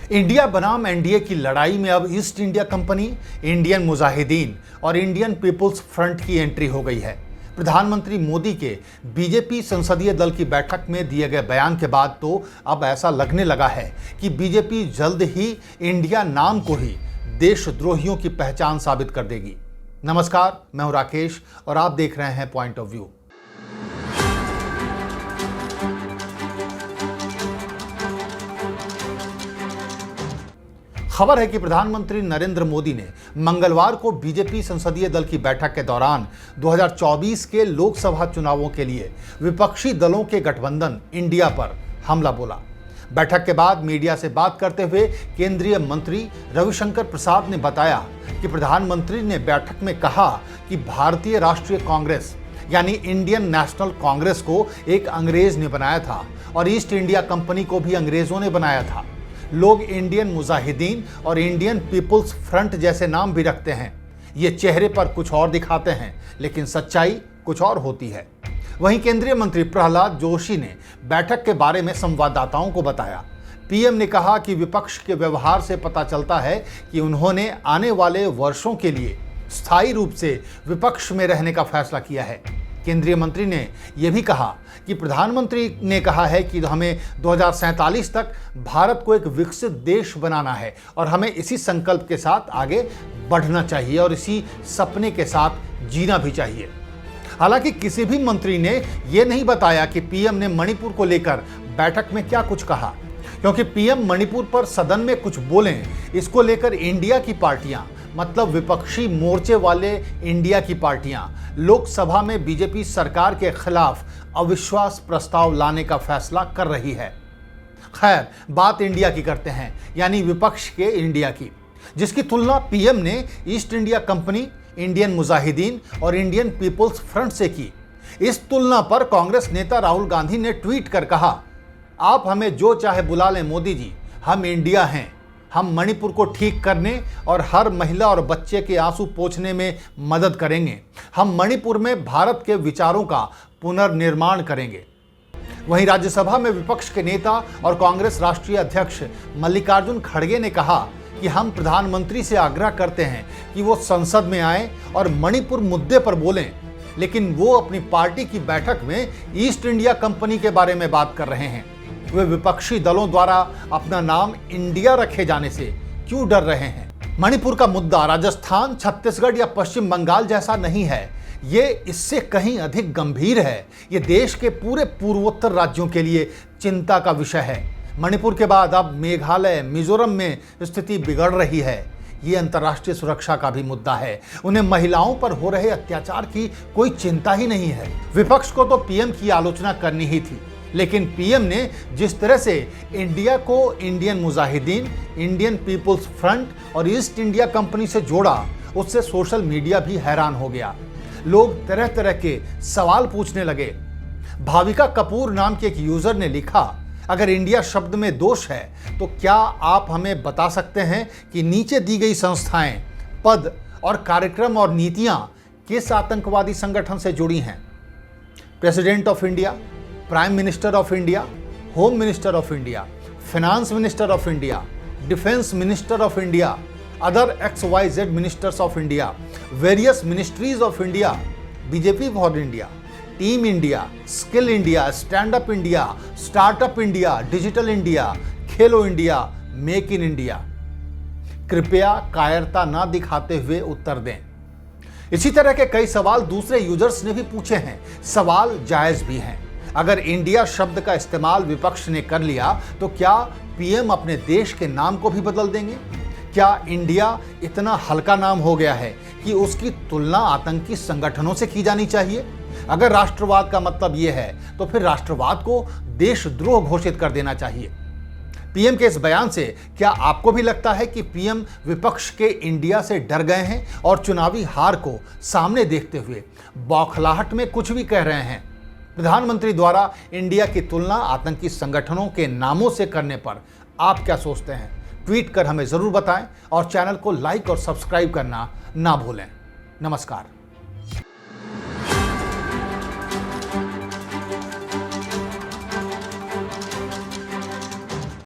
India बनाम NDA की लड़ाई में अब east India company, Indian Mujahideen और इंडियन पीपुल्स फ्रंट की एंट्री हो गई है। प्रधानमंत्री मोदी के बीजेपी संसदीय दल की बैठक में दिए गए बयान के बाद तो अब ऐसा लगने लगा है कि बीजेपी जल्द ही इंडिया नाम को ही देशद्रोहियों की पहचान साबित कर देगी। नमस्कार, मैं हूं राकेश और आप देख रहे हैं पॉइंट ऑफ व्यू। खबर है कि प्रधानमंत्री नरेंद्र मोदी ने मंगलवार को बीजेपी संसदीय दल की बैठक के दौरान 2024 के लोकसभा चुनावों के लिए विपक्षी दलों के गठबंधन इंडिया पर हमला बोला। बैठक के बाद मीडिया से बात करते हुए केंद्रीय मंत्री रविशंकर प्रसाद ने बताया कि प्रधानमंत्री ने बैठक में कहा कि भारतीय राष्ट्रीय कांग्रेस यानी इंडियन नेशनल कांग्रेस को एक अंग्रेज ने बनाया था और ईस्ट इंडिया कंपनी को भी अंग्रेजों ने बनाया था। लोग इंडियन मुजाहिदीन और इंडियन पीपुल्स फ्रंट जैसे नाम भी रखते हैं। ये चेहरे पर कुछ और दिखाते हैं, लेकिन सच्चाई कुछ और होती है। वहीं केंद्रीय मंत्री प्रहलाद जोशी ने बैठक के बारे में संवाददाताओं को बताया। पीएम ने कहा कि विपक्ष के व्यवहार से पता चलता है कि उन्होंने आने वाले वर्षों के लिए स्थायी रूप से विपक्ष में रहने का फैसला किया है। केंद्रीय मंत्री ने यह भी कहा कि प्रधानमंत्री ने कहा है कि हमें 2047 तक भारत को एक विकसित देश बनाना है और हमें इसी संकल्प के साथ आगे बढ़ना चाहिए और इसी सपने के साथ जीना भी चाहिए। हालांकि किसी भी मंत्री ने यह नहीं बताया कि पीएम ने मणिपुर को लेकर बैठक में क्या कुछ कहा, क्योंकि पीएम मणिपुर पर सदन में कुछ बोलें, इसको लेकर इंडिया की पार्टियां मतलब विपक्षी मोर्चे वाले इंडिया की पार्टियां लोकसभा में बीजेपी सरकार के खिलाफ अविश्वास प्रस्ताव लाने का फैसला कर रही है। खैर, बात इंडिया की करते हैं, यानी विपक्ष के इंडिया की, जिसकी तुलना पीएम ने east India company, Indian Mujahideen और इंडियन पीपुल्स फ्रंट से की। इस तुलना पर कांग्रेस नेता राहुल गांधी ने ट्वीट कर कहा, आप हमें जो चाहे बुला लें मोदी जी, हम इंडिया हैं। हम मणिपुर को ठीक करने और हर महिला और बच्चे के आंसू पोंछने में मदद करेंगे। हम मणिपुर में भारत के विचारों का पुनर्निर्माण करेंगे। वहीं राज्यसभा में विपक्ष के नेता और कांग्रेस राष्ट्रीय अध्यक्ष मल्लिकार्जुन खड़गे ने कहा कि हम प्रधानमंत्री से आग्रह करते हैं कि वो संसद में आए और मणिपुर मुद्दे पर बोलें, लेकिन वो अपनी पार्टी की बैठक में ईस्ट इंडिया कंपनी के बारे में बात कर रहे हैं। वे विपक्षी दलों द्वारा अपना नाम इंडिया रखे जाने से क्यों डर रहे हैं? मणिपुर का मुद्दा राजस्थान, छत्तीसगढ़ या पश्चिम बंगाल जैसा नहीं है। ये इससे कहीं अधिक गंभीर है। ये देश के पूरे पूर्वोत्तर राज्यों के लिए चिंता का विषय है। मणिपुर के बाद अब मेघालय, मिजोरम में स्थिति बिगड़ रही है। ये अंतर्राष्ट्रीय सुरक्षा का भी मुद्दा है। उन्हें महिलाओं पर हो रहे अत्याचार की कोई चिंता ही नहीं है। विपक्ष को तो पीएम की आलोचना करनी ही थी, लेकिन पीएम ने जिस तरह से इंडिया को Indian Mujahideen, Indian People's Front और ईस्ट इंडिया कंपनी से जोड़ा, उससे सोशल मीडिया भी हैरान हो गया। लोग तरह तरह के सवाल पूछने लगे। भाविका कपूर नाम के एक यूजर ने लिखा, अगर इंडिया शब्द में दोष है तो क्या आप हमें बता सकते हैं कि नीचे दी गई संस्थाएं, पद और कार्यक्रम और नीतियां किस आतंकवादी संगठन से जुड़ी हैं? President of India, prime minister of India, home minister of India, finance minister of India, defence minister of India, other XYZ ministers of India, various ministries of India, BJP for India, team India, skill India, stand up India, startup India, digital India, Khelo India, make in India. कृपया कायरता ना दिखाते हुए उत्तर दें। इसी तरह के कई सवाल दूसरे यूजर्स ने भी पूछे हैं। सवाल जायज भी हैं। अगर इंडिया शब्द का इस्तेमाल विपक्ष ने कर लिया तो क्या पीएम अपने देश के नाम को भी बदल देंगे? क्या इंडिया इतना हल्का नाम हो गया है कि उसकी तुलना आतंकी संगठनों से की जानी चाहिए? अगर राष्ट्रवाद का मतलब यह है तो फिर राष्ट्रवाद को देशद्रोह घोषित कर देना चाहिए। पीएम के इस बयान से क्या आपको भी लगता है कि पीएम विपक्ष के इंडिया से डर गए हैं और चुनावी हार को सामने देखते हुए बौखलाहट में कुछ भी कह रहे हैं? प्रधानमंत्री द्वारा इंडिया की तुलना आतंकी संगठनों के नामों से करने पर आप क्या सोचते हैं? ट्वीट कर हमें जरूर बताएं और चैनल को लाइक और सब्सक्राइब करना ना भूलें। नमस्कार।